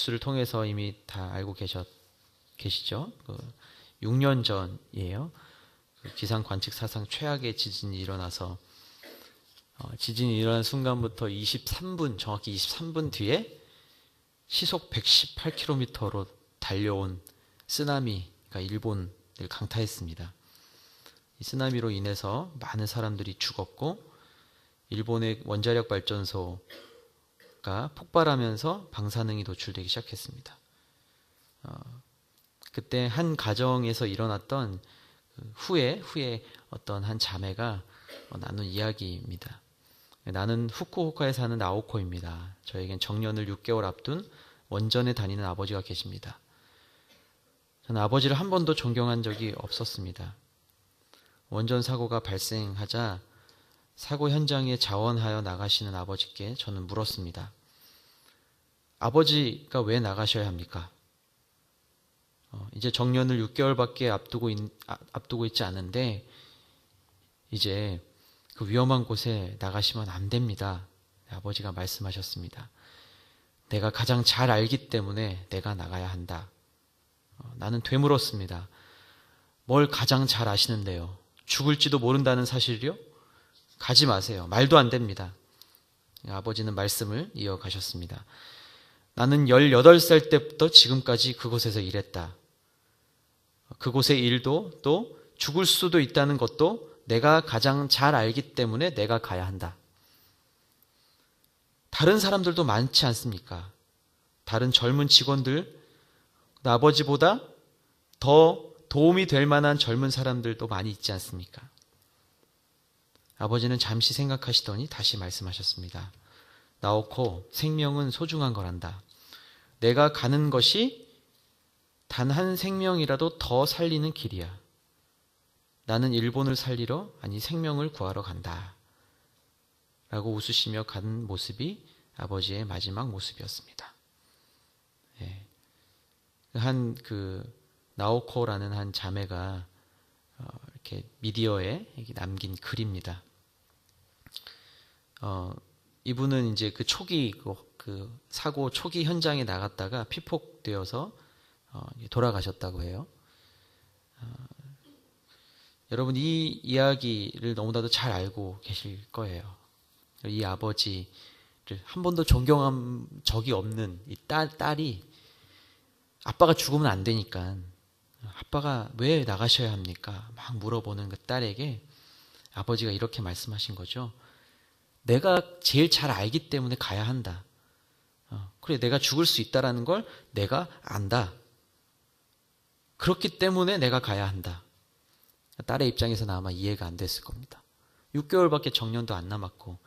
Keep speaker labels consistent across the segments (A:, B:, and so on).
A: 뉴스를 통해서 이미 다 알고 계시죠? 6년 전이에요. 기상 관측 사상 최악의 지진이 일어나서 지진이 일어난 순간부터 정확히 23분 뒤에 시속 118km로 달려온 쓰나미가 일본을 강타했습니다. 이 쓰나미로 인해서 많은 사람들이 죽었고 일본의 원자력 발전소가 폭발하면서 방사능이 노출되기 시작했습니다. 그때 한 가정에서 일어났던 후에 어떤 한 자매가 나눈 이야기입니다. 나는 후쿠오카에 사는 나오코입니다. 저에겐 정년을 6개월 앞둔 원전에 다니는 아버지가 계십니다. 저는 아버지를 한 번도 존경한 적이 없었습니다. 원전 사고가 발생하자 사고 현장에 자원하여 나가시는 아버지께 저는 물었습니다. 아버지가 왜 나가셔야 합니까? 이제 정년을 6개월밖에 앞두고 있지 않은데 이제 그 위험한 곳에 나가시면 안 됩니다. 아버지가 말씀하셨습니다. 내가 가장 잘 알기 때문에 내가 나가야 한다. 나는 되물었습니다. 뭘 가장 잘 아시는데요? 죽을지도 모른다는 사실이요? 가지 마세요. 말도 안 됩니다. 아버지는 말씀을 이어가셨습니다. 나는 18살 때부터 지금까지 그곳에서 일했다. 그곳의 일도 또 죽을 수도 있다는 것도 내가 가장 잘 알기 때문에 내가 가야 한다. 다른 사람들도 많지 않습니까? 다른 젊은 직원들, 아버지보다 더 도움이 될 만한 젊은 사람들도 많이 있지 않습니까? 아버지는 잠시 생각하시더니 다시 말씀하셨습니다. 나오코, 생명은 소중한 거란다. 내가 가는 것이 단 한 생명이라도 더 살리는 길이야. 나는 일본을 살리러, 아니 생명을 구하러 간다. 라고 웃으시며 간 모습이 아버지의 마지막 모습이었습니다. 예. 나오코라는 한 자매가 이렇게 미디어에 남긴 글입니다. 이분은 이제 그 사고 초기 현장에 나갔다가 피폭되어서 돌아가셨다고 해요. 여러분 이 이야기를 너무나도 잘 알고 계실 거예요. 이 아버지를 한 번도 존경한 적이 없는 이 딸이 아빠가 죽으면 안 되니까 아빠가 왜 나가셔야 합니까? 막 물어보는 그 딸에게 아버지가 이렇게 말씀하신 거죠. 내가 제일 잘 알기 때문에 가야 한다. 그래, 내가 죽을 수 있다라는 걸 내가 안다. 그렇기 때문에 내가 가야 한다. 딸의 입장에서는 아마 이해가 안 됐을 겁니다. 6개월밖에 정년도 안 남았고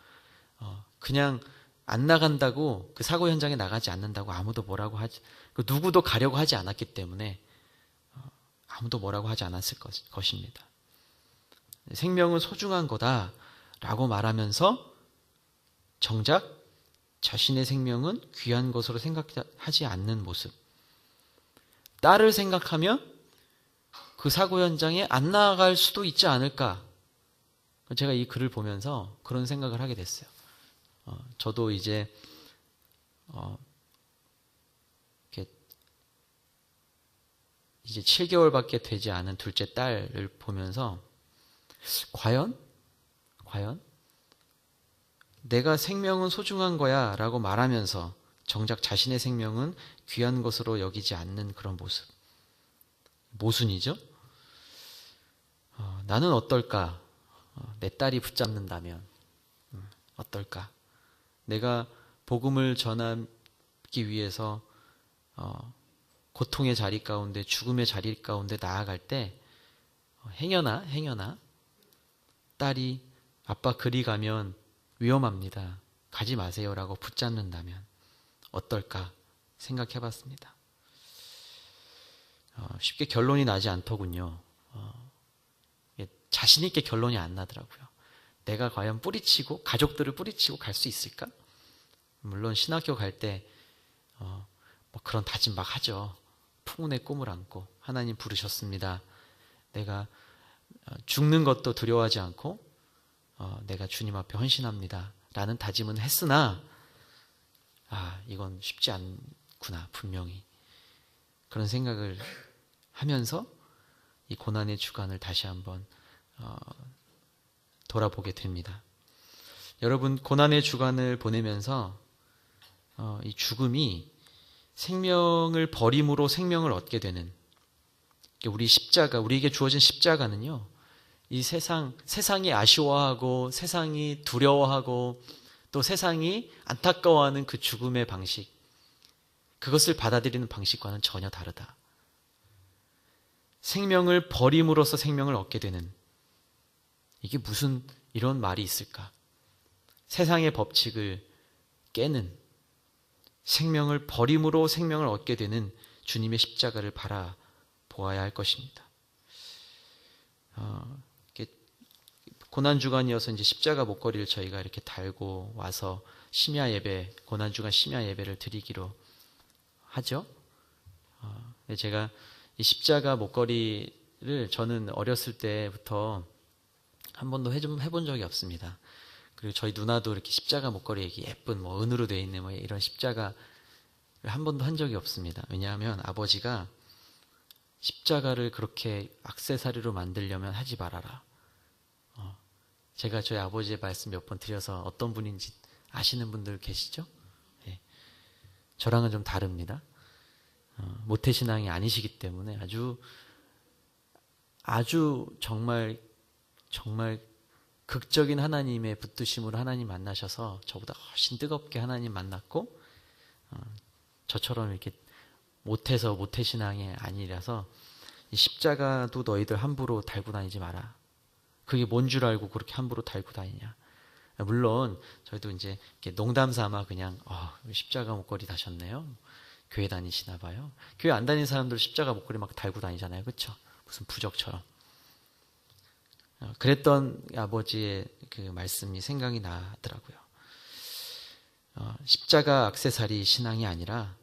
A: 그냥 안 나간다고, 그 사고 현장에 나가지 않는다고 아무도 뭐라고 누구도 가려고 하지 않았기 때문에 아무도 뭐라고 하지 않았을 것입니다. 생명은 소중한 거다라고 말하면서 정작 자신의 생명은 귀한 것으로 생각하지 않는 모습. 딸을 생각하면 그 사고 현장에 안 나갈 수도 있지 않을까. 제가 이 글을 보면서 그런 생각을 하게 됐어요. 저도 이제 이제 7개월밖에 되지 않은 둘째 딸을 보면서 과연 내가 생명은 소중한 거야 라고 말하면서 정작 자신의 생명은 귀한 것으로 여기지 않는 그런 모습. 모순이죠? 나는 어떨까? 내 딸이 붙잡는다면 어떨까? 내가 복음을 전하기 위해서 고통의 자리 가운데, 죽음의 자리 가운데 나아갈 때 행여나 딸이 아빠 그리 가면 위험합니다. 가지 마세요라고 붙잡는다면 어떨까 생각해 봤습니다. 쉽게 결론이 나지 않더군요. 자신 있게 결론이 안 나더라고요. 내가 과연 가족들을 뿌리치고 갈 수 있을까? 물론 신학교 갈 때 뭐 그런 다짐 막 하죠. 풍운의 꿈을 안고 하나님 부르셨습니다. 내가 죽는 것도 두려워하지 않고 내가 주님 앞에 헌신합니다. 라는 다짐은 했으나 이건 쉽지 있구나, 분명히. 그런 생각을 하면서 이 고난의 주간을 다시 한번 돌아보게 됩니다. 여러분, 고난의 주간을 보내면서 이 죽음이 생명을 버림으로 생명을 얻게 되는, 우리 십자가, 우리에게 주어진 십자가는요, 이 세상이 아쉬워하고 세상이 두려워하고 또 세상이 안타까워하는 그 죽음의 방식, 그것을 받아들이는 방식과는 전혀 다르다. 생명을 버림으로써 생명을 얻게 되는, 이게 무슨 이런 말이 있을까? 세상의 법칙을 깨는, 생명을 버림으로 생명을 얻게 되는 주님의 십자가를 바라보아야 할 것입니다. 고난주간이어서 이제 십자가 목걸이를 저희가 이렇게 달고 와서 심야 예배, 고난주간 심야 예배를 드리기로 하죠. 제가 이 십자가 목걸이를 저는 어렸을 때부터 한 번도 해본 적이 없습니다. 그리고 저희 누나도 이렇게 십자가 목걸이에 예쁜 뭐 은으로 되어 있는 뭐 이런 십자가를 한 번도 한 적이 없습니다. 왜냐하면 아버지가 십자가를 그렇게 액세서리로 만들려면 하지 말아라. 제가 저희 아버지의 말씀 몇 번 드려서 어떤 분인지 아시는 분들 계시죠? 네. 저랑은 좀 다릅니다. 모태신앙이 아니시기 때문에 아주 정말 극적인 하나님의 붙드심으로 하나님 만나셔서 저보다 훨씬 뜨겁게 하나님 만났고, 저처럼 이렇게 못해서 모태신앙이 아니라서 이 십자가도 너희들 함부로 달고 다니지 마라. 그게 뭔 줄 알고 그렇게 함부로 달고 다니냐. 물론 저희도 이제 이렇게 농담 삼아 그냥 십자가 목걸이 다셨네요. 교회 다니시나 봐요. 교회 안 다니는 사람들 십자가 목걸이 막 달고 다니잖아요. 그렇죠? 무슨 부적처럼. 그랬던 아버지의 그 말씀이 생각이 나더라고요. 십자가 액세서리 신앙이 아니라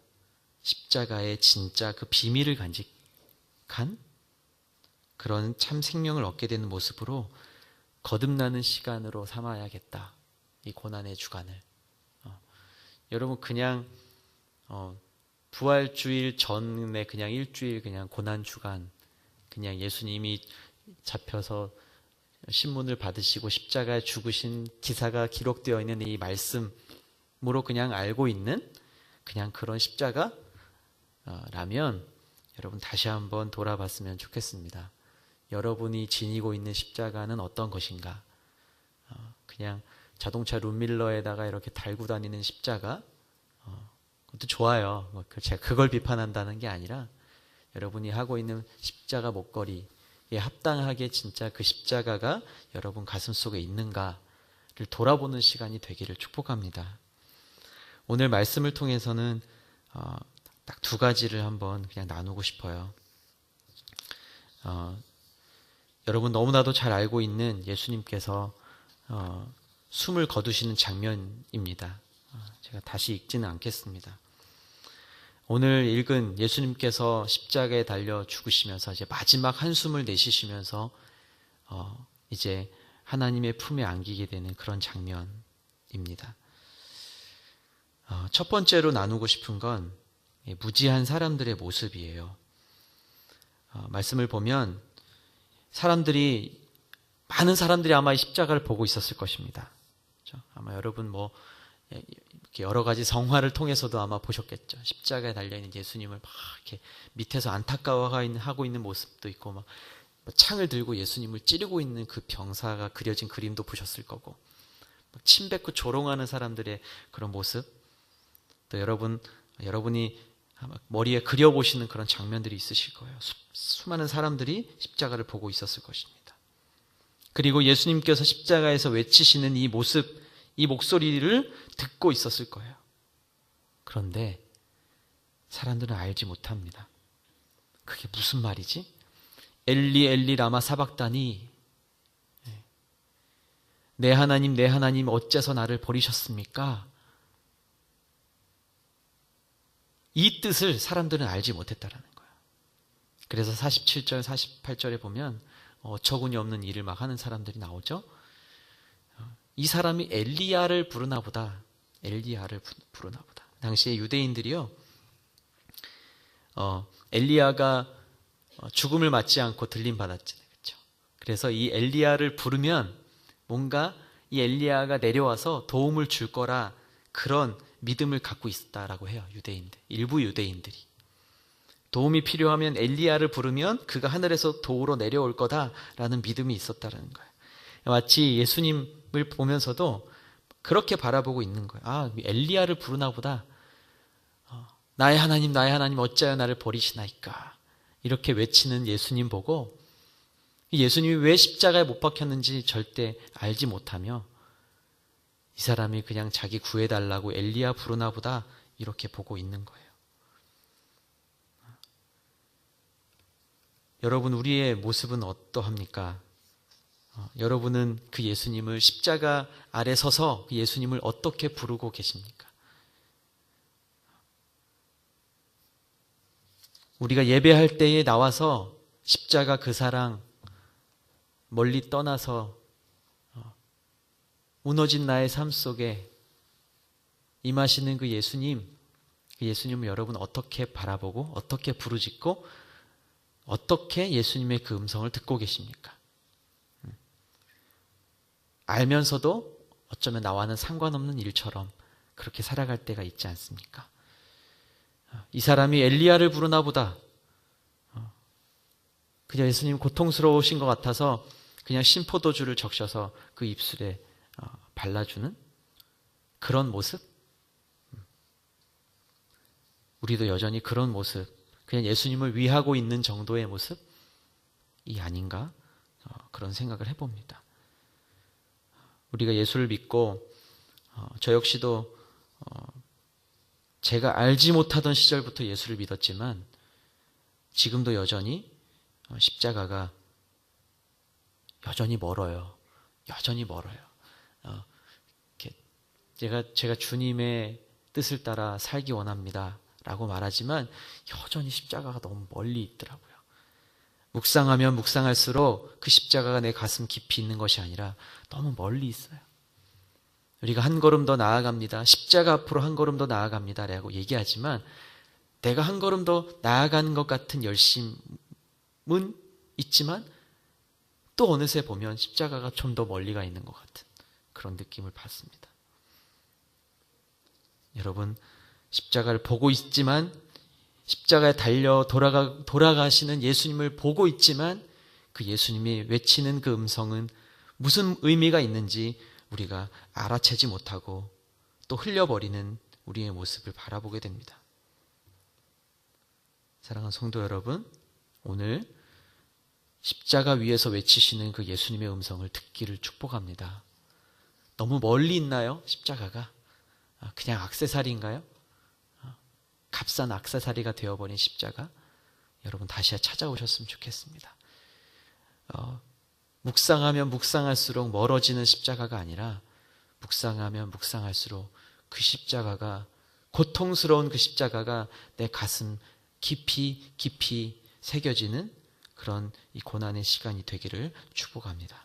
A: 십자가의 진짜 그 비밀을 간직한 그런 참 생명을 얻게 되는 모습으로 거듭나는 시간으로 삼아야겠다. 이 고난의 주간을. 여러분, 그냥 부활주일 전에 그냥 일주일 그냥 고난 주간, 그냥 예수님이 잡혀서 신문을 받으시고 십자가에 죽으신 기사가 기록되어 있는 이 말씀으로 그냥 알고 있는 그냥 그런 십자가라면 여러분 다시 한번 돌아봤으면 좋겠습니다. 여러분이 지니고 있는 십자가는 어떤 것인가? 그냥 자동차 룸밀러에다가 이렇게 달고 다니는 십자가, 그것도 좋아요. 제가 그걸 비판한다는 게 아니라 여러분이 하고 있는 십자가 목걸이에 합당하게 진짜 그 십자가가 여러분 가슴 속에 있는가를 돌아보는 시간이 되기를 축복합니다. 오늘 말씀을 통해서는 딱 두 가지를 한번 그냥 나누고 싶어요. 여러분 너무나도 잘 알고 있는 예수님께서 숨을 거두시는 장면입니다. 제가 다시 읽지는 않겠습니다. 오늘 읽은 예수님께서 십자가에 달려 죽으시면서 이제 마지막 한숨을 내쉬시면서 이제 하나님의 품에 안기게 되는 그런 장면입니다. 첫 번째로 나누고 싶은 건 무지한 사람들의 모습이에요. 말씀을 보면 많은 사람들이 아마 이 십자가를 보고 있었을 것입니다. 그렇죠? 아마 여러분 이렇게 여러 가지 성화를 통해서도 아마 보셨겠죠. 십자가에 달려있는 예수님을 막 이렇게 밑에서 안타까워하고 있는 모습도 있고, 막 창을 들고 예수님을 찌르고 있는 그 병사가 그려진 그림도 보셨을 거고, 침 뱉고 조롱하는 사람들의 그런 모습, 또 여러분이 아마 머리에 그려보시는 그런 장면들이 있으실 거예요. 수많은 사람들이 십자가를 보고 있었을 것입니다. 그리고 예수님께서 십자가에서 외치시는 이 모습, 이 목소리를 듣고 있었을 거예요. 그런데 사람들은 알지 못합니다. 그게 무슨 말이지? 엘리 엘리 라마 사박다니, 내 하나님 어째서 나를 버리셨습니까? 이 뜻을 사람들은 알지 못했다라는 거예요. 그래서 47절, 48절에 보면 어처구니 없는 일을 막 하는 사람들이 나오죠. 이 사람이 엘리야를 부르나 보다. 당시에 유대인들이요, 엘리야가 죽음을 맞지 않고 들림 받았잖아요. 그렇죠? 그래서 이 엘리야를 부르면 뭔가 이 엘리야가 내려와서 도움을 줄 거라 그런 믿음을 갖고 있었다라고 해요. 유대인들, 일부 유대인들이. 도움이 필요하면 엘리야를 부르면 그가 하늘에서 도우러 내려올 거다라는 믿음이 있었다라는 거예요. 마치 예수님을 보면서도 그렇게 바라보고 있는 거예요. 아, 엘리야를 부르나 보다. 나의 하나님 어찌하여 나를 버리시나이까. 이렇게 외치는 예수님 보고 예수님이 왜 십자가에 못 박혔는지 절대 알지 못하며 이 사람이 그냥 자기 구해달라고 엘리야 부르나 보다 이렇게 보고 있는 거예요. 여러분, 우리의 모습은 어떠합니까? 여러분은 그 예수님을 십자가 아래 서서 그 예수님을 어떻게 부르고 계십니까? 우리가 예배할 때에 나와서 십자가 그 사랑 멀리 떠나서 무너진 나의 삶 속에 임하시는 그 예수님을 여러분 어떻게 바라보고 어떻게 부르짖고 어떻게 예수님의 그 음성을 듣고 계십니까? 알면서도 어쩌면 나와는 상관없는 일처럼 그렇게 살아갈 때가 있지 않습니까? 이 사람이 엘리야를 부르나 보다. 그냥 예수님 고통스러우신 것 같아서 그냥 신포도주를 적셔서 그 입술에 발라주는 그런 모습? 우리도 여전히 그런 모습, 그냥 예수님을 위하고 있는 정도의 모습이 아닌가? 그런 생각을 해봅니다. 우리가 예수를 믿고 저 역시도 제가 알지 못하던 시절부터 예수를 믿었지만 지금도 여전히 십자가가 여전히 멀어요. 여전히 멀어요. 제가 주님의 뜻을 따라 살기 원합니다 라고 말하지만 여전히 십자가가 너무 멀리 있더라고요. 묵상하면 묵상할수록 그 십자가가 내 가슴 깊이 있는 것이 아니라 너무 멀리 있어요. 우리가 한 걸음 더 나아갑니다. 십자가 앞으로 한 걸음 더 나아갑니다 라고 얘기하지만 내가 한 걸음 더 나아가는 것 같은 열심은 있지만 또 어느새 보면 십자가가 좀 더 멀리 가 있는 것 같은 그런 느낌을 받습니다. 여러분, 십자가를 보고 있지만 십자가에 달려 돌아가시는 예수님을 보고 있지만 그 예수님이 외치는 그 음성은 무슨 의미가 있는지 우리가 알아채지 못하고 또 흘려버리는 우리의 모습을 바라보게 됩니다. 사랑하는 성도 여러분, 오늘 십자가 위에서 외치시는 그 예수님의 음성을 듣기를 축복합니다. 너무 멀리 있나요? 십자가가? 그냥 액세서리인가요? 값싼 액세서리가 되어버린 십자가? 여러분 다시 찾아오셨으면 좋겠습니다. 묵상하면 묵상할수록 멀어지는 십자가가 아니라 묵상하면 묵상할수록 그 십자가가, 고통스러운 그 십자가가 내 가슴 깊이 깊이 새겨지는 그런 이 고난의 시간이 되기를 축복합니다.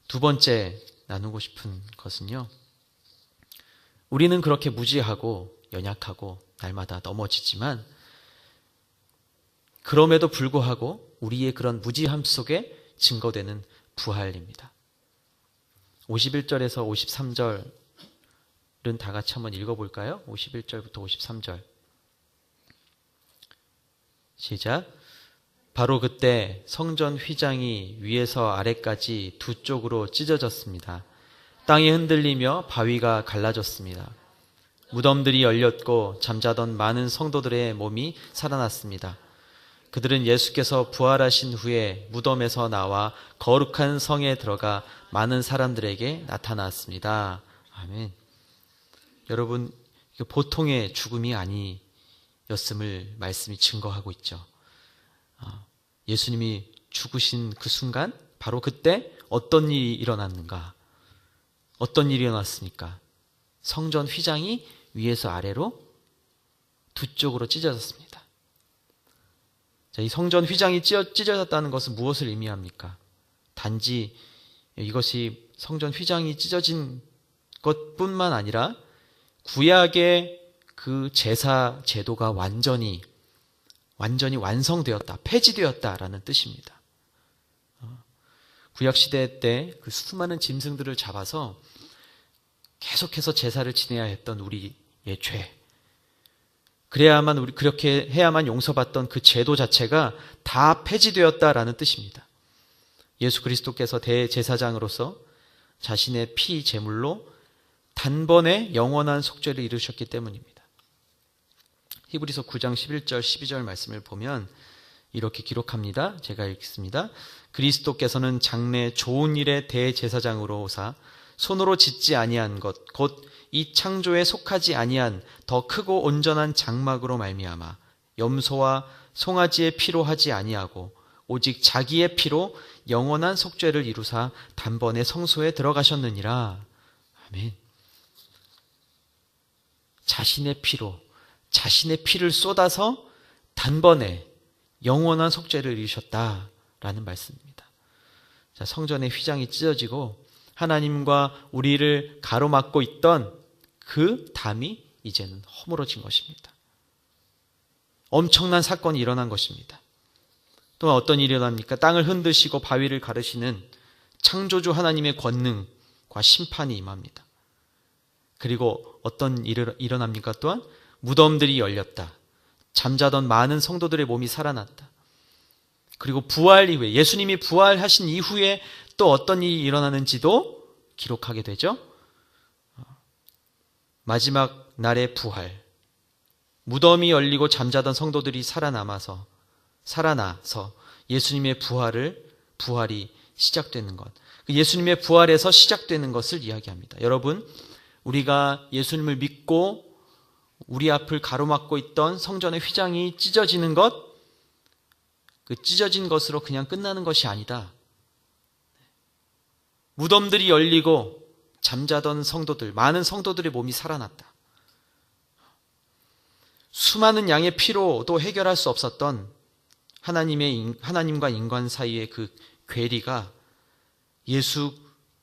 A: 두 번째 나누고 싶은 것은요, 우리는 그렇게 무지하고 연약하고 날마다 넘어지지만 그럼에도 불구하고 우리의 그런 무지함 속에 증거되는 부활입니다. 51절에서 53절은 다 같이 한번 읽어볼까요? 51절부터 53절 시작. 바로 그때 성전 휘장이 위에서 아래까지 두 쪽으로 찢어졌습니다. 땅이 흔들리며 바위가 갈라졌습니다. 무덤들이 열렸고 잠자던 많은 성도들의 몸이 살아났습니다. 그들은 예수께서 부활하신 후에 무덤에서 나와 거룩한 성에 들어가 많은 사람들에게 나타났습니다. 아멘. 여러분, 보통의 죽음이 아니었음을 말씀이 증거하고 있죠. 예수님이 죽으신 그 순간, 바로 그때 어떤 일이 일어났는가? 어떤 일이 일어났습니까? 성전 휘장이 위에서 아래로 두 쪽으로 찢어졌습니다. 자, 이 성전 휘장이 찢어졌다는 것은 무엇을 의미합니까? 단지 이것이 성전 휘장이 찢어진 것뿐만 아니라 구약의 그 제사 제도가 완전히 완전히 완성되었다, 폐지되었다라는 뜻입니다. 구약시대 때 그 수많은 짐승들을 잡아서 계속해서 제사를 지내야 했던 우리의 죄, 그렇게 해야만 용서받던 그 제도 자체가 다 폐지되었다라는 뜻입니다. 예수 그리스도께서 대제사장으로서 자신의 피 제물로 단번에 영원한 속죄를 이루셨기 때문입니다. 히브리서 9장 11절 12절 말씀을 보면 이렇게 기록합니다. 제가 읽겠습니다. 그리스도께서는 장래 좋은 일의 대제사장으로 오사 손으로 짓지 아니한 것 곧 이 창조에 속하지 아니한 더 크고 온전한 장막으로 말미암아 염소와 송아지의 피로 하지 아니하고 오직 자기의 피로 영원한 속죄를 이루사 단번에 성소에 들어가셨느니라. 아멘. 자신의 피를 쏟아서 단번에 영원한 속죄를 이루셨다라는 말씀입니다. 자, 성전의 휘장이 찢어지고 하나님과 우리를 가로막고 있던 그 담이 이제는 허물어진 것입니다. 엄청난 사건이 일어난 것입니다. 또 어떤 일이 일어납니까? 땅을 흔드시고 바위를 가르시는 창조주 하나님의 권능과 심판이 임합니다. 그리고 어떤 일이 일어납니까? 또한 무덤들이 열렸다. 잠자던 많은 성도들의 몸이 살아났다. 그리고 부활 이후에, 예수님이 부활하신 이후에 또 어떤 일이 일어나는지도 기록하게 되죠. 마지막 날의 부활, 무덤이 열리고 잠자던 성도들이 살아나서 예수님의 부활이 시작되는 것, 예수님의 부활에서 시작되는 것을 이야기합니다. 여러분, 우리가 예수님을 믿고 우리 앞을 가로막고 있던 성전의 휘장이 찢어지는 것, 그 찢어진 것으로 그냥 끝나는 것이 아니다. 무덤들이 열리고 잠자던 성도들, 많은 성도들의 몸이 살아났다. 수많은 양의 피로도 해결할 수 없었던 하나님과 인간 사이의 그 괴리가 예수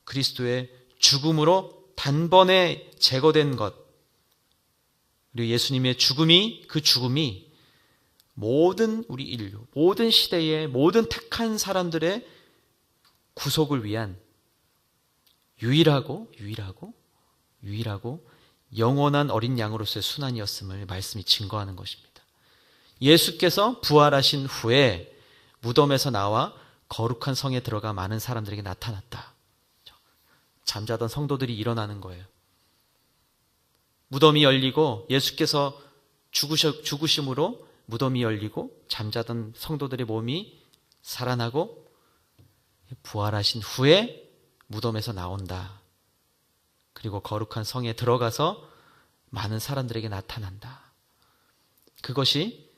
A: 그리스도의 죽음으로 단번에 제거된 것, 그리고 예수님의 그 죽음이 모든 우리 인류, 모든 시대의 모든 택한 사람들의 구속을 위한 유일하고 영원한 어린 양으로서의 순환이었음을 말씀이 증거하는 것입니다. 예수께서 부활하신 후에 무덤에서 나와 거룩한 성에 들어가 많은 사람들에게 나타났다. 잠자던 성도들이 일어나는 거예요. 무덤이 열리고 예수께서 죽으심으로 무덤이 열리고 잠자던 성도들의 몸이 살아나고 부활하신 후에 무덤에서 나온다. 그리고 거룩한 성에 들어가서 많은 사람들에게 나타난다. 그것이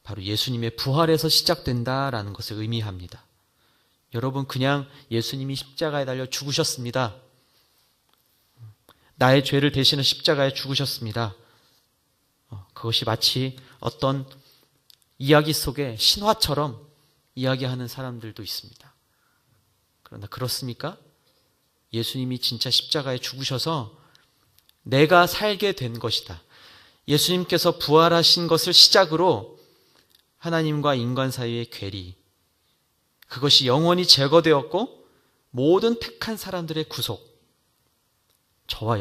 A: 바로 예수님의 부활에서 시작된다라는 것을 의미합니다. 여러분, 그냥 예수님이 십자가에 달려 죽으셨습니다. 나의 죄를 대신해 십자가에 죽으셨습니다. 그것이 마치 어떤 이야기 속에 신화처럼 이야기하는 사람들도 있습니다. 그러나 그렇습니까? 예수님이 진짜 십자가에 죽으셔서 내가 살게 된 것이다. 예수님께서 부활하신 것을 시작으로 하나님과 인간 사이의 괴리, 그것이 영원히 제거되었고 모든 택한 사람들의 구속, 저와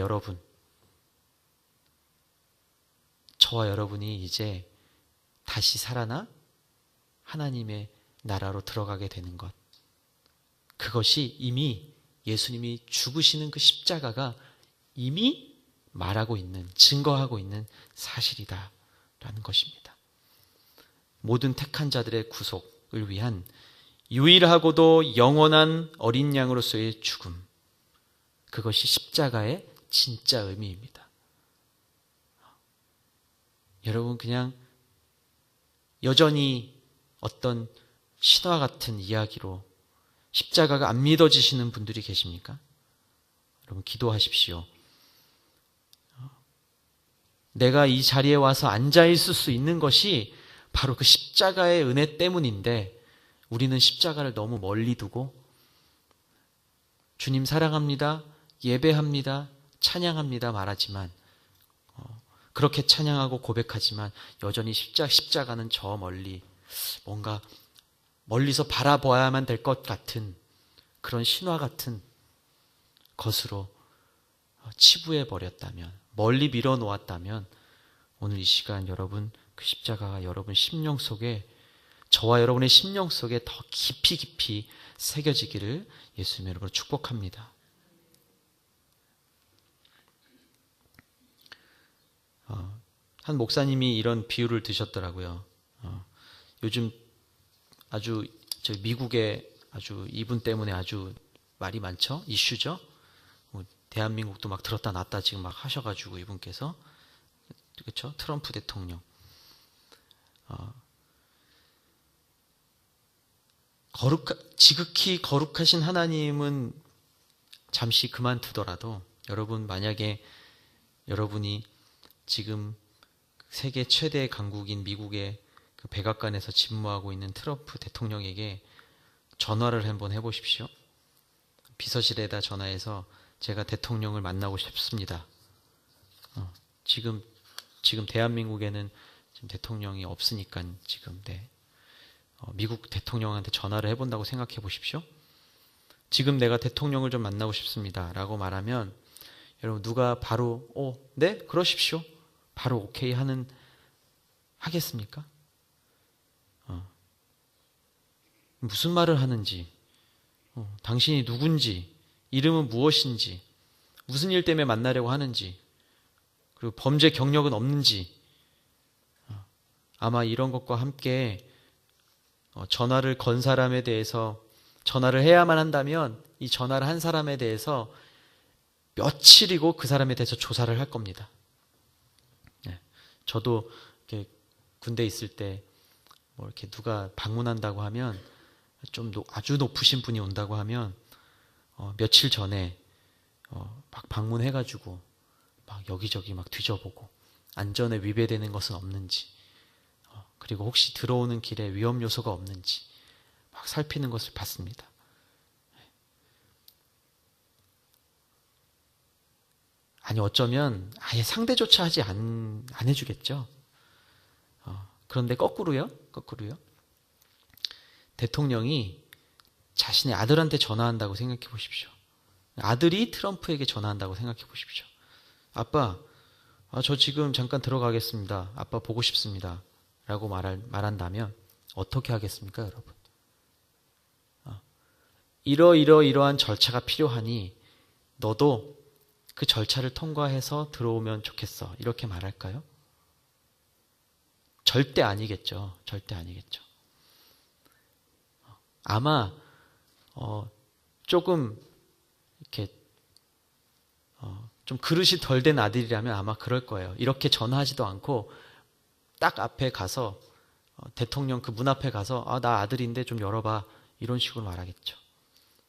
A: 여러분이 이제 다시 살아나 하나님의 나라로 들어가게 되는 것, 그것이 이미 예수님이 죽으시는 그 십자가가 이미 말하고 있는, 증거하고 있는 사실이다라는 것입니다. 모든 택한 자들의 구속을 위한 유일하고도 영원한 어린 양으로서의 죽음, 그것이 십자가의 진짜 의미입니다. 여러분, 그냥 여전히 어떤 신화 같은 이야기로 십자가가 안 믿어지시는 분들이 계십니까? 여러분, 기도하십시오. 내가 이 자리에 와서 앉아있을 수 있는 것이 바로 그 십자가의 은혜 때문인데 우리는 십자가를 너무 멀리 두고 주님 사랑합니다, 예배합니다, 찬양합니다 말하지만, 그렇게 찬양하고 고백하지만 여전히 십자가는 저 멀리 뭔가 멀리서 바라봐야만 될 것 같은 그런 신화 같은 것으로 치부해 버렸다면, 멀리 밀어 놓았다면, 오늘 이 시간 여러분 그 십자가가 여러분 심령 속에, 저와 여러분의 심령 속에 더 깊이 깊이 새겨지기를 예수님의 이름으로 축복합니다. 한 목사님이 이런 비유를 드셨더라고요. 요즘 아주 미국에 아주 이분 때문에 아주 말이 많죠? 이슈죠? 대한민국도 막 들었다 놨다 지금 막 하셔가지고 이분께서, 그렇죠? 트럼프 대통령. 지극히 거룩하신 하나님은 잠시 그만두더라도, 여러분 만약에 여러분이 지금 세계 최대 강국인 미국의 그 백악관에서 집무하고 있는 트럼프 대통령에게 전화를 한번 해보십시오. 비서실에다 전화해서 제가 대통령을 만나고 싶습니다. 지금 대한민국에는 지금 대통령이 없으니까 지금 미국 대통령한테 전화를 해본다고 생각해 보십시오. 지금 내가 대통령을 좀 만나고 싶습니다. 라고 말하면 여러분 누가 바로 네? 그러십시오. 바로 오케이 하겠습니까? 무슨 말을 하는지, 당신이 누군지, 이름은 무엇인지, 무슨 일 때문에 만나려고 하는지, 그리고 범죄 경력은 없는지, 아마 이런 것과 함께 전화를 건 사람에 대해서, 전화를 해야만 한다면 이 전화를 한 사람에 대해서 며칠이고 그 사람에 대해서 조사를 할 겁니다. 저도 이렇게 군대 있을 때 뭐 이렇게 누가 방문한다고 하면, 좀 아주 높으신 분이 온다고 하면 며칠 전에 막 방문해가지고 막 여기저기 막 뒤져보고 안전에 위배되는 것은 없는지, 그리고 혹시 들어오는 길에 위험 요소가 없는지 막 살피는 것을 봤습니다. 아니 어쩌면 아예 상대조차 하지 안 해주겠죠. 그런데 거꾸로요. 대통령이 자신의 아들한테 전화한다고 생각해 보십시오. 아들이 트럼프에게 전화한다고 생각해 보십시오. 아빠, 저 지금 잠깐 들어가겠습니다. 아빠 보고 싶습니다. 라고 말한다면 어떻게 하겠습니까, 여러분? 이러한 절차가 필요하니 너도 그 절차를 통과해서 들어오면 좋겠어. 이렇게 말할까요? 절대 아니겠죠. 아마 조금 이렇게 좀 그릇이 덜 된 아들이라면 아마 그럴 거예요. 이렇게 전화하지도 않고 딱 앞에 가서 대통령 그 문 앞에 가서 나 아들인데 좀 열어봐, 이런 식으로 말하겠죠.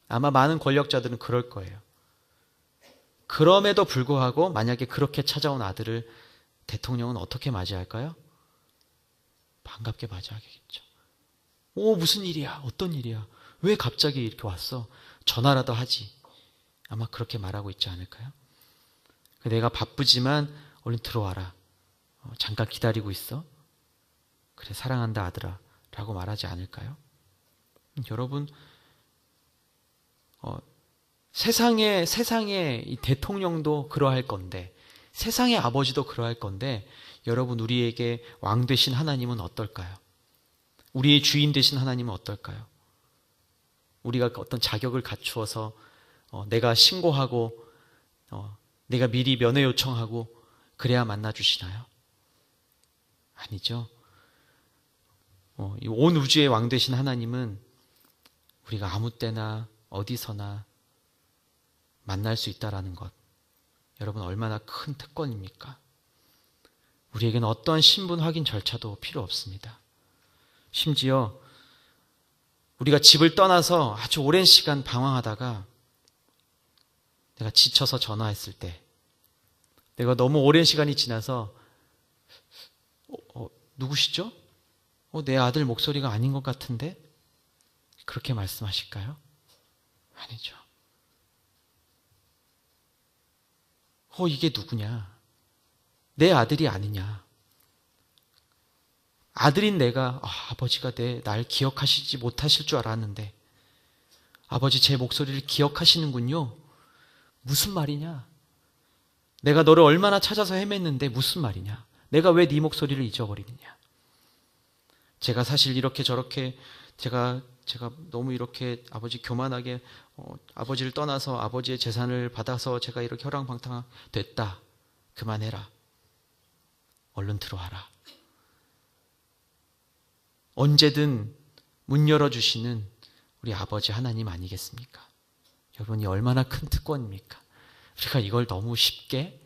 A: 아마 많은 권력자들은 그럴 거예요. 그럼에도 불구하고 만약에 그렇게 찾아온 아들을 대통령은 어떻게 맞이할까요? 반갑게 맞이하겠죠. 무슨 일이야? 어떤 일이야? 왜 갑자기 이렇게 왔어? 전화라도 하지. 아마 그렇게 말하고 있지 않을까요? 내가 바쁘지만 얼른 들어와라. 잠깐 기다리고 있어. 그래, 사랑한다 아들아 라고 말하지 않을까요? 여러분, 세상의 이 대통령도 그러할 건데, 세상의 아버지도 그러할 건데, 여러분 우리에게 왕 되신 하나님은 어떨까요? 우리의 주인 되신 하나님은 어떨까요? 우리가 어떤 자격을 갖추어서 내가 신고하고 내가 미리 면회 요청하고 그래야 만나주시나요? 아니죠. 온 우주의 왕 되신 하나님은 우리가 아무 때나 어디서나 만날 수 있다라는 것, 여러분 얼마나 큰 특권입니까? 우리에게는 어떠한 신분 확인 절차도 필요 없습니다. 심지어 우리가 집을 떠나서 아주 오랜 시간 방황하다가 내가 지쳐서 전화했을 때, 내가 너무 오랜 시간이 지나서 누구시죠? 내 아들 목소리가 아닌 것 같은데? 그렇게 말씀하실까요? 아니죠. 이게 누구냐? 내 아들이 아니냐? 아들인 내가 아버지가 날 기억하시지 못하실 줄 알았는데 아버지 제 목소리를 기억하시는군요. 무슨 말이냐? 내가 너를 얼마나 찾아서 헤맸는데 무슨 말이냐? 내가 왜 네 목소리를 잊어버리느냐? 제가 사실 이렇게 저렇게 제가 너무 이렇게 아버지 교만하게 아버지를 떠나서 아버지의 재산을 받아서 제가 이렇게 혈황방탕 됐다. 그만해라. 얼른 들어와라. 언제든 문 열어주시는 우리 아버지 하나님 아니겠습니까? 여러분이 얼마나 큰 특권입니까? 우리가 이걸 너무 쉽게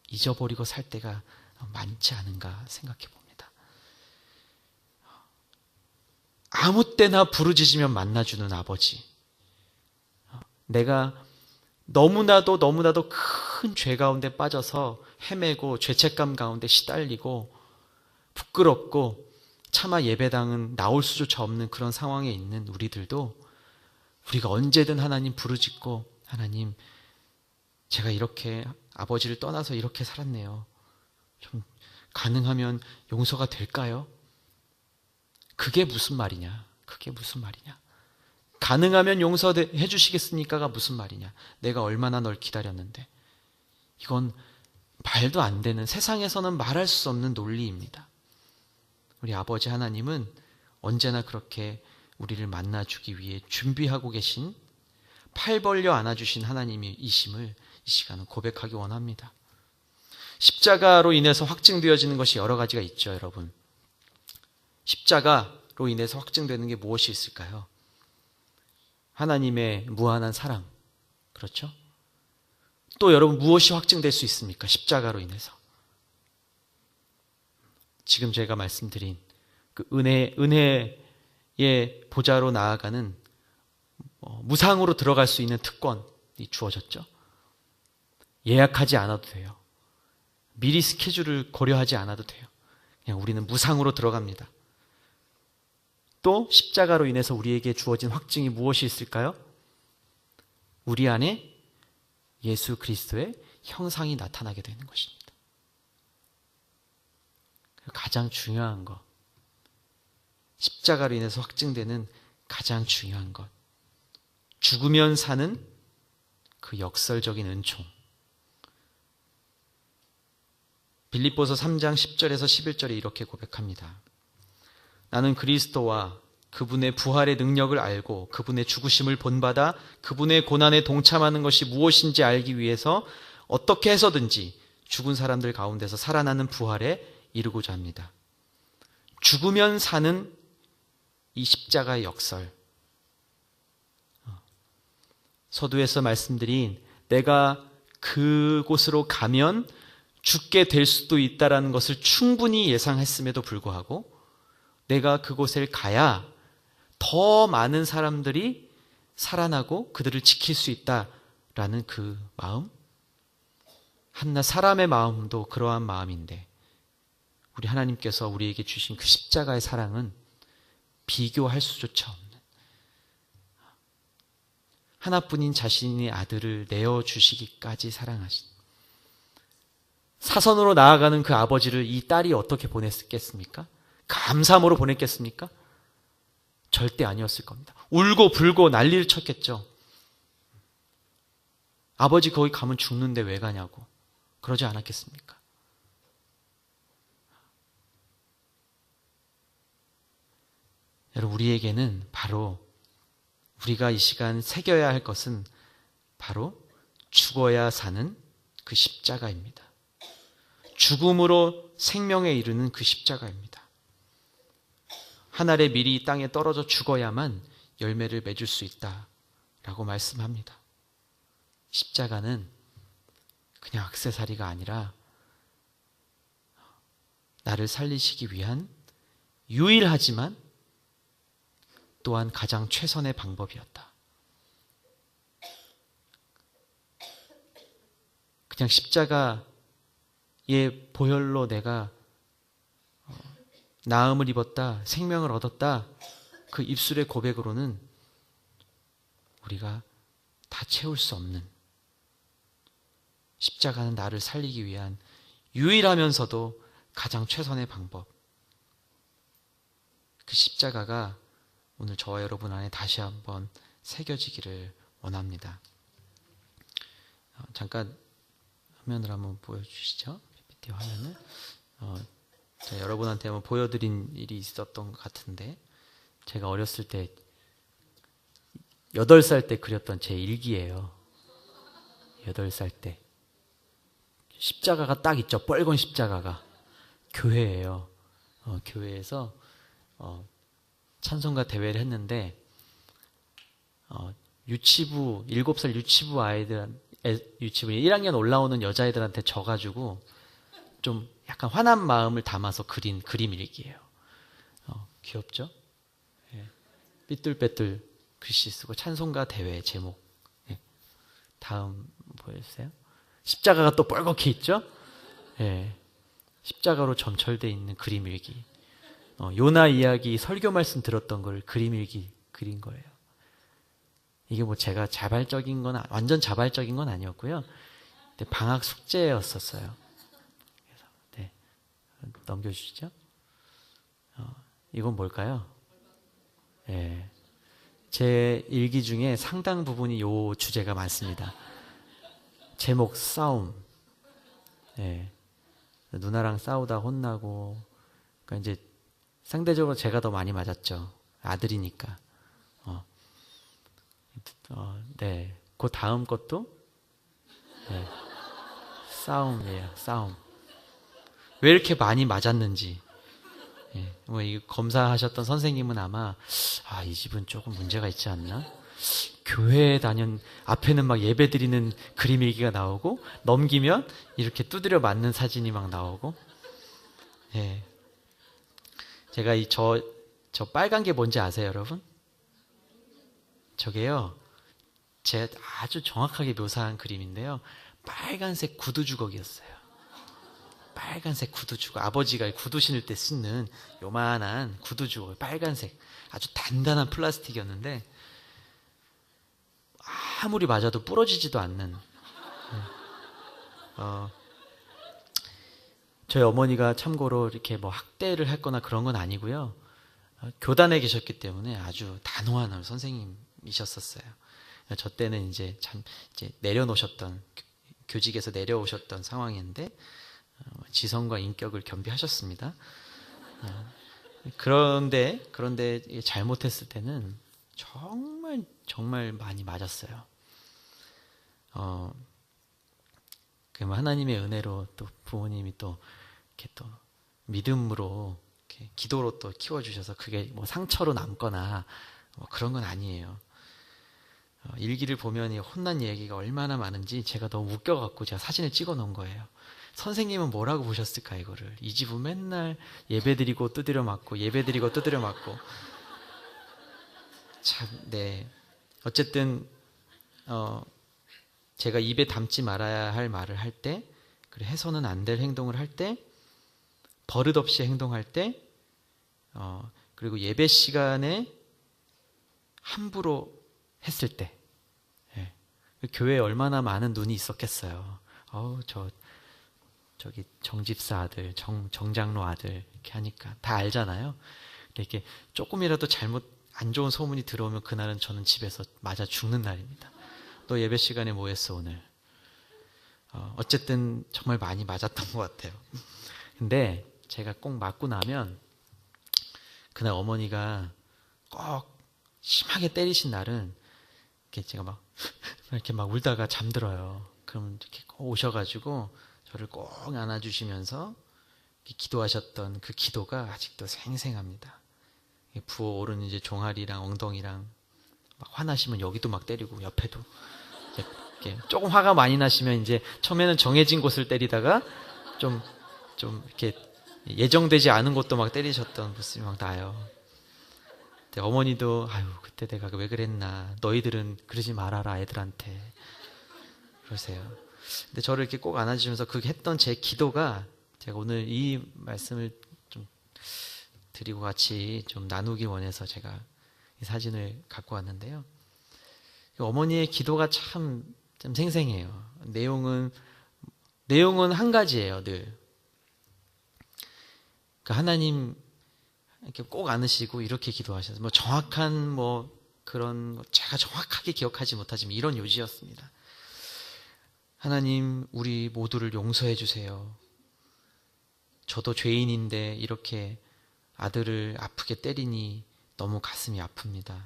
A: 잊어버리고 살 때가 많지 않은가 생각해 봅니다. 아무 때나 부르짖으면 만나주는 아버지. 내가 너무나도 큰 죄 가운데 빠져서 헤매고 죄책감 가운데 시달리고 부끄럽고 차마 예배당은 나올 수조차 없는 그런 상황에 있는 우리들도 우리가 언제든 하나님 부르짖고 하나님 제가 이렇게 아버지를 떠나서 이렇게 살았네요. 좀 가능하면 용서가 될까요? 그게 무슨 말이냐? 그게 무슨 말이냐? 가능하면 용서해 주시겠습니까가 무슨 말이냐? 내가 얼마나 널 기다렸는데. 이건 말도 안 되는, 세상에서는 말할 수 없는 논리입니다. 우리 아버지 하나님은 언제나 그렇게 우리를 만나주기 위해 준비하고 계신, 팔 벌려 안아주신 하나님이심을 이 시간은 고백하기 원합니다. 십자가로 인해서 확증되어지는 것이 여러 가지가 있죠, 여러분. 십자가로 인해서 확증되는 게 무엇이 있을까요? 하나님의 무한한 사랑. 그렇죠? 또 여러분 무엇이 확증될 수 있습니까? 십자가로 인해서. 지금 제가 말씀드린 그 은혜의 보좌로 나아가는 무상으로 들어갈 수 있는 특권이 주어졌죠. 예약하지 않아도 돼요. 미리 스케줄을 고려하지 않아도 돼요. 그냥 우리는 무상으로 들어갑니다. 또 십자가로 인해서 우리에게 주어진 확증이 무엇이 있을까요? 우리 안에 예수 그리스도의 형상이 나타나게 되는 것입니다. 가장 중요한 것, 십자가로 인해서 확증되는 가장 중요한 것, 죽으면 사는 그 역설적인 은총. 빌립보서 3장 10절에서 11절에 이렇게 고백합니다. 나는 그리스도와 그분의 부활의 능력을 알고 그분의 죽으심을 본받아 그분의 고난에 동참하는 것이 무엇인지 알기 위해서 어떻게 해서든지 죽은 사람들 가운데서 살아나는 부활에 이르고자 합니다. 죽으면 사는 이 십자가의 역설. 서두에서 말씀드린 내가 그곳으로 가면 죽게 될 수도 있다는 것을 충분히 예상했음에도 불구하고 내가 그곳에 가야 더 많은 사람들이 살아나고 그들을 지킬 수 있다라는 그 마음, 한낱 사람의 마음도 그러한 마음인데 우리 하나님께서 우리에게 주신 그 십자가의 사랑은 비교할 수조차 없는, 하나뿐인 자신의 아들을 내어주시기까지 사랑하신, 사선으로 나아가는 그 아버지를 이 딸이 어떻게 보냈겠습니까? 감사함으로 보냈겠습니까? 절대 아니었을 겁니다. 울고 불고 난리를 쳤겠죠. 아버지 거기 가면 죽는데 왜 가냐고 그러지 않았겠습니까? 여러분, 우리에게는 바로 우리가 이 시간 새겨야 할 것은 바로 죽어야 사는 그 십자가입니다. 죽음으로 생명에 이르는 그 십자가입니다. 한 알의 밀이 땅에 떨어져 죽어야만 열매를 맺을 수 있다라고 말씀합니다. 십자가는 그냥 액세서리가 아니라 나를 살리시기 위한 유일하지만 또한 가장 최선의 방법이었다. 그냥 십자가의 보혈로 내가 나음을 입었다, 생명을 얻었다, 그 입술의 고백으로는 우리가 다 채울 수 없는, 십자가는 나를 살리기 위한 유일하면서도 가장 최선의 방법. 그 십자가가 오늘 저와 여러분 안에 다시 한번 새겨지기를 원합니다. 잠깐 화면을 한번 보여주시죠. PPT 화면을. 제가 여러분한테 한번 보여드린 일이 있었던 것 같은데, 제가 어렸을 때 8살 때 그렸던 제 일기예요. 8살 때 십자가가 딱 있죠. 빨간 십자가가. 교회예요. 교회에서 찬송가 대회를 했는데, 유치부 7살 유치부 유치부 1학년 올라오는 여자애들한테 져가지고 좀 약간 화난 마음을 담아서 그린 그림 일기예요. 귀엽죠? 예. 삐뚤빼뚤 글씨 쓰고 찬송가 대회 제목. 예. 다음 보여주세요. 십자가가 또 뻘겋게 있죠? 예. 십자가로 점철되어 있는 그림 일기. 요나 이야기 설교 말씀 들었던 걸 그림 일기 그린 거예요. 이게 뭐 제가 자발적인 건, 완전 자발적인 건 아니었고요. 방학 숙제였었어요. 그래서, 네. 넘겨주시죠. 이건 뭘까요? 예. 제 일기 중에 상당 부분이 요 주제가 많습니다. 제목, 싸움. 예. 누나랑 싸우다 혼나고, 그러니까 이제 상대적으로 제가 더 많이 맞았죠. 아들이니까. 네. 그 다음 것도 네. 싸움이에요. 싸움. 왜 이렇게 많이 맞았는지. 예. 뭐 이 검사하셨던 선생님은 아마 이 집은 조금 문제가 있지 않나? 교회에 앞에는 막 예배 드리는 그림 일기가 나오고, 넘기면 이렇게 두드려 맞는 사진이 막 나오고. 예. 제가 저 빨간 게 뭔지 아세요, 여러분? 저게요, 제가 아주 정확하게 묘사한 그림인데요. 빨간색 구두 주걱이었어요. 빨간색 구두 주걱. 아버지가 구두 신을 때 쓰는 요만한 구두 주걱. 빨간색. 아주 단단한 플라스틱이었는데, 아무리 맞아도 부러지지도 않는. 저희 어머니가 참고로 이렇게 뭐 학대를 했거나 그런 건 아니고요. 교단에 계셨기 때문에 아주 단호한 선생님이셨었어요. 저 때는 이제 내려놓으셨던, 교직에서 내려오셨던 상황인데, 지성과 인격을 겸비하셨습니다. 그런데 잘못했을 때는 정말 많이 맞았어요. 하나님의 은혜로 또 부모님이 또 이렇게 또 믿음으로 이렇게 기도로 또 키워주셔서 그게 뭐 상처로 남거나 뭐 그런 건 아니에요. 일기를 보면 이 혼난 얘기가 얼마나 많은지 제가 너무 웃겨갖고 제가 사진을 찍어 놓은 거예요. 선생님은 뭐라고 보셨을까, 이거를. 이 집은 맨날 예배드리고 두드려 맞고, 예배드리고 두드려 맞고. 참, 네. 어쨌든, 제가 입에 담지 말아야 할 말을 할 때, 그리고 해서는 안 될 행동을 할 때, 버릇없이 행동할 때, 그리고 예배 시간에 함부로 했을 때, 예. 교회에 얼마나 많은 눈이 있었겠어요. 저기 정집사 아들, 정장로 아들 이렇게 하니까 다 알잖아요. 이렇게 조금이라도 안 좋은 소문이 들어오면 그날은 저는 집에서 맞아 죽는 날입니다. 너 예배 시간에 뭐 했어 오늘? 어쨌든 정말 많이 맞았던 것 같아요. 근데 제가 꼭 맞고 나면, 그날 어머니가 꼭 심하게 때리신 날은 이렇게 제가 이렇게 울다가 잠들어요. 그럼 이렇게 꼭 오셔가지고 저를 꼭 안아주시면서 기도하셨던 그 기도가 아직도 생생합니다. 부어오르는 이제 종아리랑 엉덩이랑 화나시면 여기도 때리고 옆에도. 이렇게 조금 화가 많이 나시면 이제 처음에는 정해진 곳을 때리다가 좀 이렇게 예정되지 않은 곳도 때리셨던 모습이 나요. 어머니도 그때 내가 왜 그랬나, 너희들은 그러지 말아라 애들한테 그러세요. 근데 저를 이렇게 꼭 안아주시면서 그 했던 제 기도가, 제가 오늘 이 말씀을 좀 드리고 같이 좀 나누기 원해서 제가 이 사진을 갖고 왔는데요. 어머니의 기도가 참 생생해요. 내용은 한 가지예요, 늘. 하나님, 이렇게 꼭 안으시고 이렇게 기도하셨어요. 뭐 정확한 뭐 그런 제가 정확하게 기억하지 못하지만 이런 요지였습니다. 하나님, 우리 모두를 용서해 주세요. 저도 죄인인데 이렇게 아들을 아프게 때리니 너무 가슴이 아픕니다.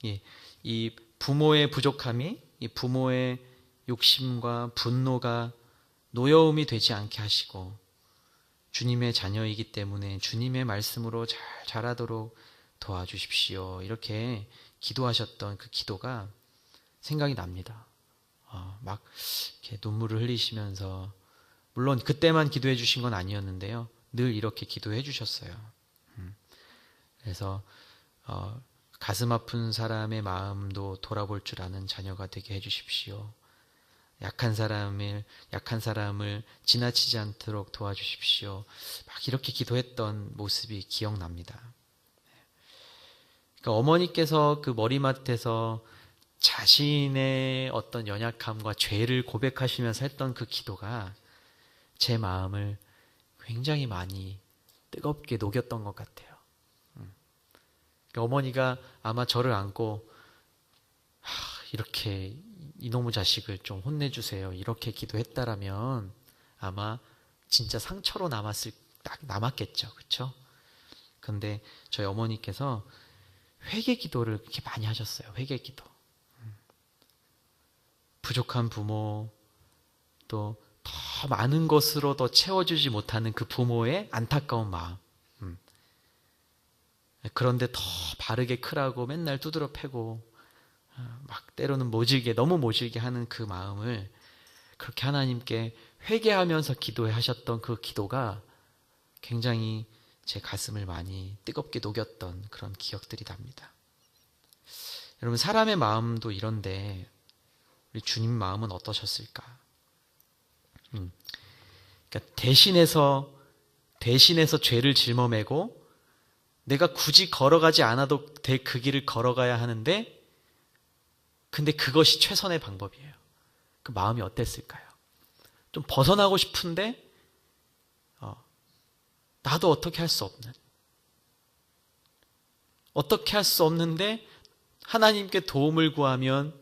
A: 예, 이 부모의 부족함이 이 부모의 욕심과 분노가 노여움이 되지 않게 하시고 주님의 자녀이기 때문에 주님의 말씀으로 잘 자라도록 도와주십시오. 이렇게 기도하셨던 그 기도가 생각이 납니다. 막 이렇게 눈물을 흘리시면서 물론 그때만 기도해 주신 건 아니었는데요. 늘 이렇게 기도해 주셨어요. 그래서 가슴 아픈 사람의 마음도 돌아볼 줄 아는 자녀가 되게 해 주십시오. 약한 사람을 지나치지 않도록 도와주십시오. 막 이렇게 기도했던 모습이 기억납니다. 그러니까 어머니께서 그 머리맡에서 자신의 어떤 연약함과 죄를 고백하시면서 했던 그 기도가 제 마음을 굉장히 많이 뜨겁게 녹였던 것 같아요. 그러니까 어머니가 아마 저를 안고 이렇게 이놈의 자식을 좀 혼내주세요. 이렇게 기도했다라면 아마 진짜 상처로 남았겠죠. 그렇죠? 그런데 저희 어머니께서 회개 기도를 그렇게 많이 하셨어요. 회개 기도. 부족한 부모, 또 더 많은 것으로 더 채워주지 못하는 그 부모의 안타까운 마음. 그런데 더 바르게 크라고 맨날 두드러 패고 막 때로는 너무 모질게 하는 그 마음을 그렇게 하나님께 회개하면서 기도하셨던 그 기도가 굉장히 제 가슴을 많이 뜨겁게 녹였던 그런 기억들이 납니다. 여러분, 사람의 마음도 이런데 우리 주님 마음은 어떠셨을까? 그러니까 대신해서 죄를 짊어매고 내가 굳이 걸어가지 않아도 될 그 길을 걸어가야 하는데 근데 그것이 최선의 방법이에요. 그 마음이 어땠을까요? 좀 벗어나고 싶은데 나도 어떻게 할 수 없는데 하나님께 도움을 구하면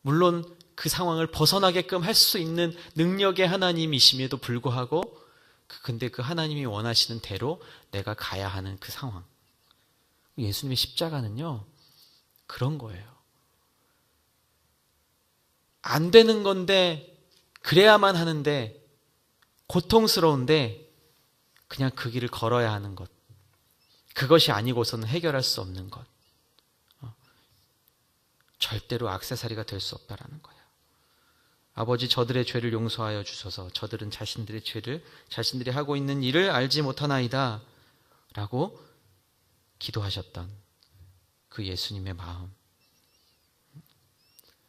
A: 물론 그 상황을 벗어나게끔 할 수 있는 능력의 하나님이심에도 불구하고 근데 그 하나님이 원하시는 대로 내가 가야 하는 그 상황. 예수님의 십자가는요, 그런 거예요. 안 되는 건데, 그래야만 하는데, 고통스러운데, 그냥 그 길을 걸어야 하는 것. 그것이 아니고서는 해결할 수 없는 것. 절대로 액세서리가 될 수 없다라는 거예요. 아버지, 저들의 죄를 용서하여 주소서. 저들은 자신들의 죄를, 자신들이 하고 있는 일을 알지 못하나이다 라고 기도하셨던 그 예수님의 마음.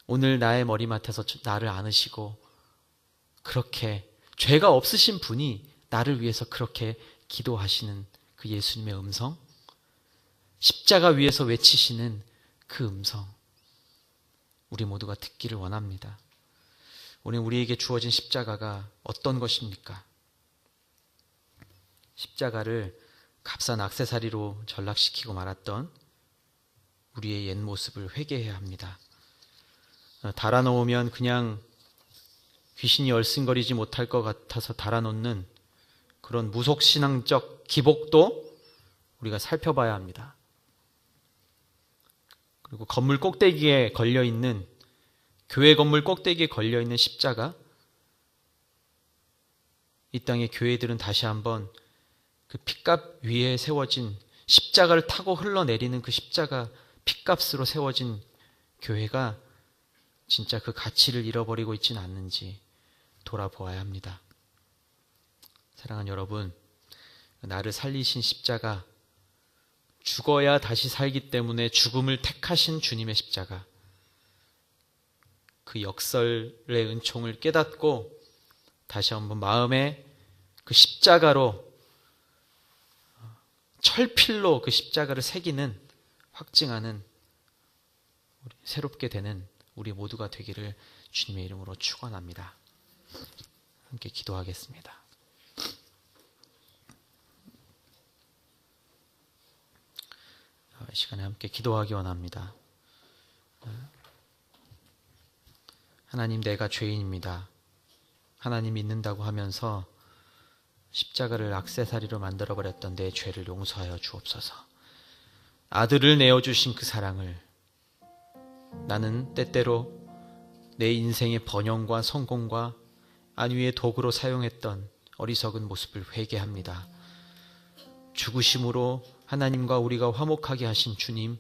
A: 오늘 나의 머리맡에서 나를 안으시고 그렇게 죄가 없으신 분이 나를 위해서 그렇게 기도하시는 그 예수님의 음성, 십자가 위에서 외치시는 그 음성, 우리 모두가 듣기를 원합니다. 오늘 우리에게 주어진 십자가가 어떤 것입니까? 십자가를 값싼 액세서리로 전락시키고 말았던 우리의 옛 모습을 회개해야 합니다. 달아놓으면 그냥 귀신이 얼씬거리지 못할 것 같아서 달아놓는 그런 무속신앙적 기복도 우리가 살펴봐야 합니다. 그리고 건물 꼭대기에 걸려있는, 교회 건물 꼭대기에 걸려있는 십자가, 이 땅의 교회들은 다시 한번 그 핏값 위에 세워진 십자가를 타고 흘러내리는 그 십자가 핏값으로 세워진 교회가 진짜 그 가치를 잃어버리고 있지는 않는지 돌아보아야 합니다. 사랑하는 여러분, 나를 살리신 십자가, 죽어야 다시 살기 때문에 죽음을 택하신 주님의 십자가, 그 역설의 은총을 깨닫고 다시 한번 마음에 그 십자가로, 철필로 그 십자가를 새기는, 확증하는, 새롭게 되는 우리 모두가 되기를 주님의 이름으로 축원합니다. 함께 기도하겠습니다. 이 시간에 함께 기도하기 원합니다. 하나님, 내가 죄인입니다. 하나님 믿는다고 하면서 십자가를 액세서리로 만들어버렸던 내 죄를 용서하여 주옵소서. 아들을 내어주신 그 사랑을 나는 때때로 내 인생의 번영과 성공과 안위의 도구로 사용했던 어리석은 모습을 회개합니다. 죽으심으로 하나님과 우리가 화목하게 하신 주님,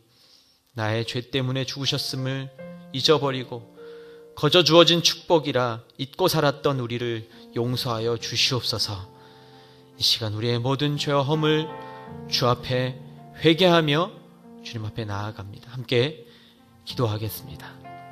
A: 나의 죄 때문에 죽으셨음을 잊어버리고 거저 주어진 축복이라 잊고 살았던 우리를 용서하여 주시옵소서. 이 시간 우리의 모든 죄와 허물 주 앞에 회개하며 주님 앞에 나아갑니다. 함께 기도하겠습니다.